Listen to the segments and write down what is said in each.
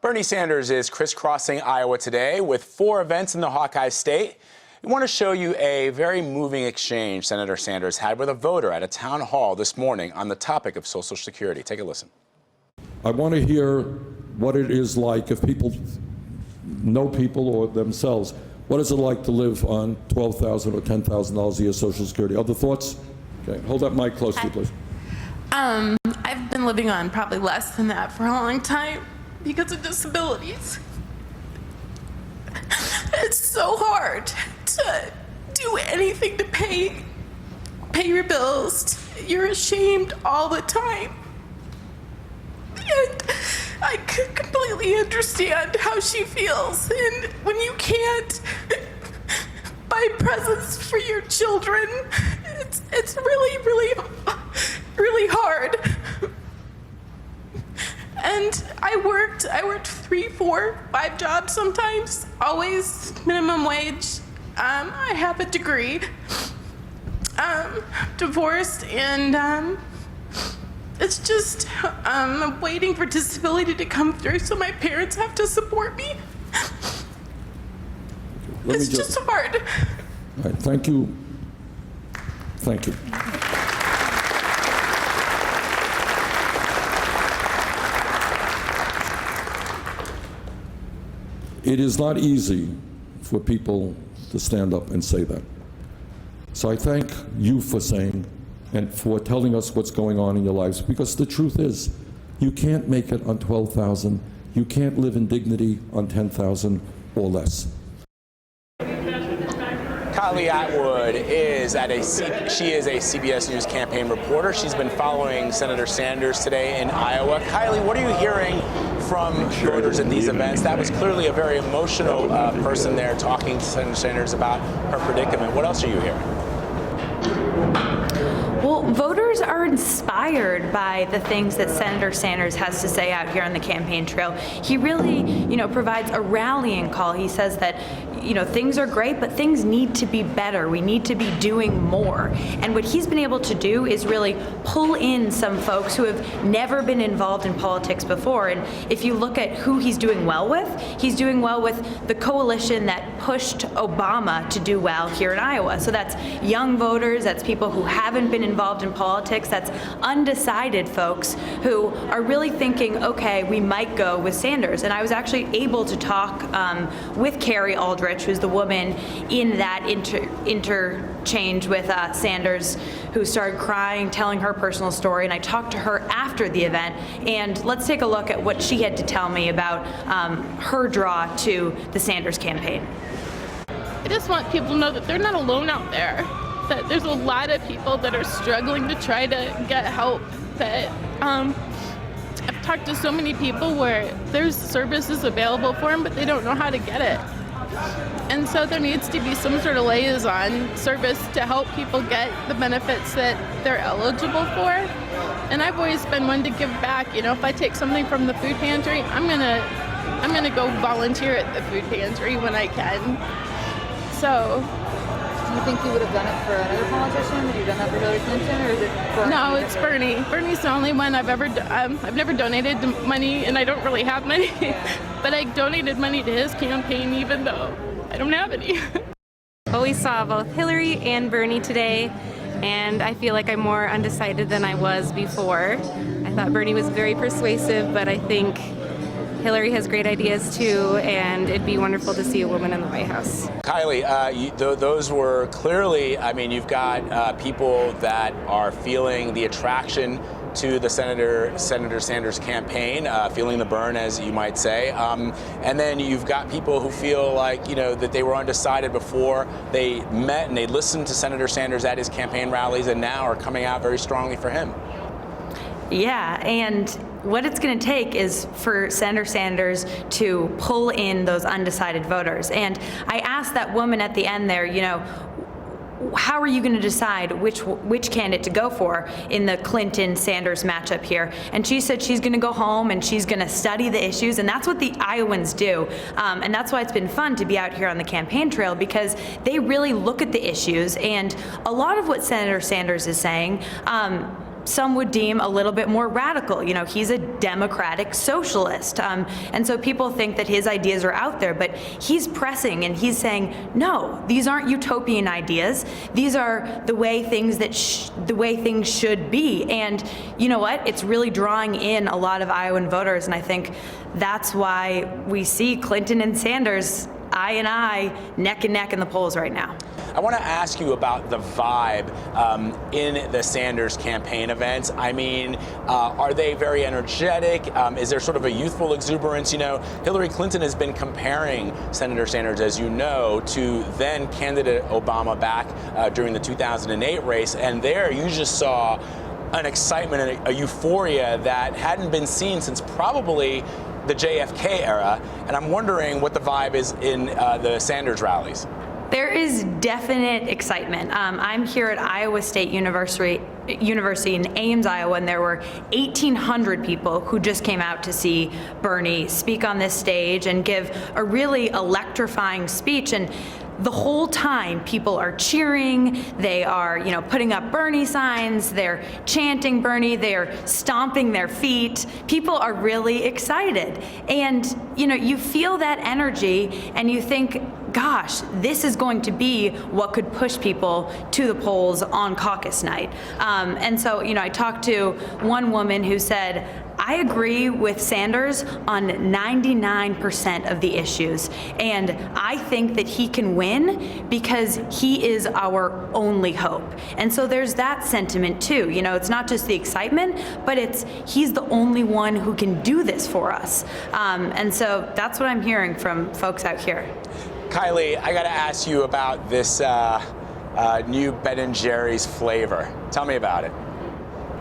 Bernie Sanders is crisscrossing Iowa today with 4 events in the Hawkeye State. We want to show you a very moving exchange Senator Sanders had with a voter at a town hall this morning on the topic of Social Security. Take a listen. I want to hear what it is like if people know people or themselves. What is it like to live on $12,000 or $10,000 a year Social Security? Other thoughts? Okay, hold that mic close to you, please. I've been living on probably less than that for a long time because of disabilities. It's so hard to do anything to pay your bills. You're ashamed all the time. And I could completely understand how she feels. And when you can't buy presents for your children, it's really hard. And I worked 3, 4, 5 jobs sometimes, always minimum wage. I have a degree. Divorced, and it's just I'm waiting for disability to come through, so my parents have to support me. It's just hard. All right, thank you. Thank you. It is not easy for people to stand up and say that. So I thank you for saying and for telling us what's going on in your lives, because the truth is, you can't make it on $12,000. You can't live in dignity on $10,000 or less. Kylie Atwood is she is a CBS News campaign reporter. She's been following Senator Sanders today in Iowa. Kylie, what are you hearing from voters at these events? That was clearly a very emotional person there talking to Senator Sanders about her predicament. What else are you hearing? Well, voters are inspired by the things that Senator Sanders has to say out here on the campaign trail. He really, provides a rallying call. He says that, things are great, but things need to be better. We need to be doing more. And what he's been able to do is really pull in some folks who have never been involved in politics before. And if you look at who he's doing well with the coalition that pushed Obama to do well here in Iowa. So that's young voters, that's people who haven't been involved in politics, that's undecided folks who are really thinking, okay, we might go with Sanders. And I was actually able to talk with Carrie Aldrich, who's the woman in that interchange with Sanders, who started crying, telling her personal story, and I talked to her after the event. And let's take a look at what she had to tell me about her draw to the Sanders campaign. I just want people to know that they're not alone out there, that there's a lot of people that are struggling to try to get help, that I've talked to so many people where there's services available for them, but they don't know how to get it. And so there needs to be some sort of liaison service to help people get the benefits that they're eligible for. And I've always been one to give back. If I take something from the food pantry, I'm gonna go volunteer at the food pantry when I can. So. Do you think you would have done it for another politician? Have you done that for Hillary Clinton, or is it Bern? No, it's Bernie. Bernie's the only one I've ever I've never donated money, and I don't really have money. But I donated money to his campaign, even though I don't have any. Well, we saw both Hillary and Bernie today, and I feel like I'm more undecided than I was before. I thought Bernie was very persuasive, but I think Hillary has great ideas too, and it'd be wonderful to see a woman in the White House. Kylie, those were clearly, you've got people that are feeling the attraction to the Senator Sanders campaign, feeling the burn, as you might say. And then you've got people who feel like, that they were undecided before they met and they listened to Senator Sanders at his campaign rallies and now are coming out very strongly for him. Yeah, and what it's going to take is for Senator Sanders to pull in those undecided voters. And I asked that woman at the end there, how are you going to decide which candidate to go for in the Clinton-Sanders matchup here? And she said she's going to go home and she's going to study the issues, and that's what the Iowans do. And that's why it's been fun to be out here on the campaign trail, because they really look at the issues, and a lot of what Senator Sanders is saying, some would deem a little bit more radical. He's a democratic socialist. And so people think that his ideas are out there, but he's pressing and he's saying, no, these aren't utopian ideas. These are the way things should be. And you know what? It's really drawing in a lot of Iowan voters, and I think that's why we see Clinton and Sanders eye and eye, neck and neck in the polls right now. I want to ask you about the vibe in the Sanders campaign events. I mean, are they very energetic? Is there sort of a youthful exuberance? Hillary Clinton has been comparing Senator Sanders, as you know, to then candidate Obama back during the 2008 race. And there you just saw an excitement and a euphoria that hadn't been seen since probably the JFK era. And I'm wondering what the vibe is in the Sanders rallies. There is definite excitement. I'm here at Iowa State University in Ames, Iowa, and there were 1,800 people who just came out to see Bernie speak on this stage and give a really electrifying speech. And the whole time, people are cheering, they are, putting up Bernie signs, they're chanting Bernie, they're stomping their feet. People are really excited. And, you feel that energy and you think, gosh, this is going to be what could push people to the polls on caucus night. And so, I talked to one woman who said, I agree with Sanders on 99% of the issues, and I think that he can win because he is our only hope. And so there's that sentiment too. It's not just the excitement, but he's the only one who can do this for us. And so that's what I'm hearing from folks out here. Kylie, I got to ask you about this new Ben & Jerry's flavor. Tell me about it.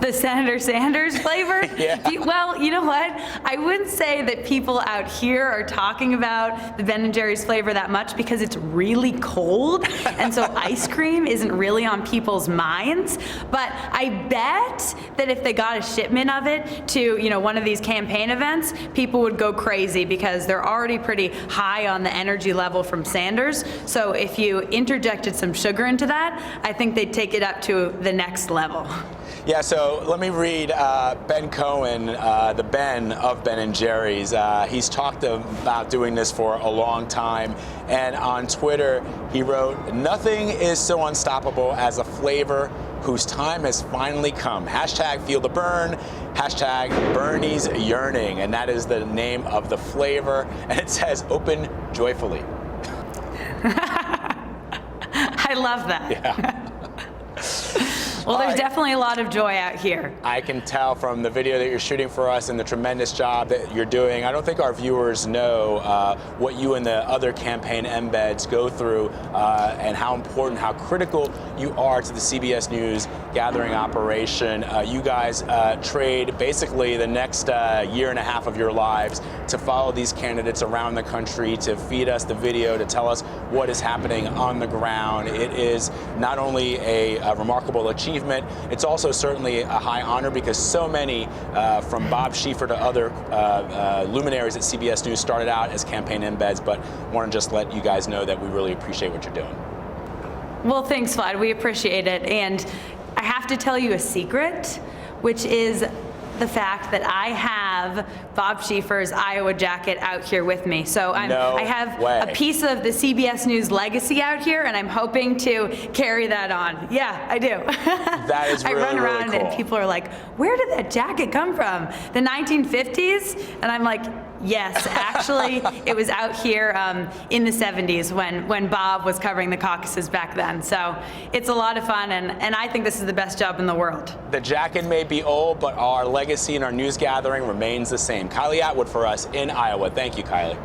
The Senator Sanders flavor? Yeah. Well, you know what? I wouldn't say that people out here are talking about the Ben & Jerry's flavor that much because it's really cold, and so ice cream isn't really on people's minds. But I bet that if they got a shipment of it to, one of these campaign events, people would go crazy because they're already pretty high on the energy level from Sanders. So if you interjected some sugar into that, I think they'd take it up to the next level. Yeah, so let me read Ben Cohen, the Ben of Ben & Jerry's. He's talked about doing this for a long time. And on Twitter, he wrote, "Nothing is so unstoppable as a flavor whose time has finally come. Hashtag feel the burn, hashtag Bernie's yearning." And that is the name of the flavor. And it says, "Open joyfully." I love that. Yeah. Well, there's definitely a lot of joy out here. I can tell from the video that you're shooting for us and the tremendous job that you're doing. I don't think our viewers know what you and the other campaign embeds go through and how important, how critical you are to the CBS News gathering operation. You guys trade basically the next year and a half of your lives to follow these candidates around the country, to feed us the video, to tell us what is happening on the ground. It is not only a remarkable achievement, it's also certainly a high honor because so many, from Bob Schieffer to other luminaries at CBS News, started out as campaign embeds, but want to just let you guys know that we really appreciate what you're doing. Well, thanks, Vlad. We appreciate it. And I have to tell you a secret, which is the fact that I have Bob Schieffer's Iowa jacket out here with me. So I have a piece of the CBS News legacy out here, and I'm hoping to carry that on. Yeah, I do. That is really, I run around really cool. And people are like, where did that jacket come from? The 1950s? And I'm like, yes, actually, it was out here in the 70s when Bob was covering the caucuses back then. So it's a lot of fun, and I think this is the best job in the world. The jacket may be old, but our legacy and our news gathering remains the same. Kylie Atwood for us in Iowa. Thank you, Kylie.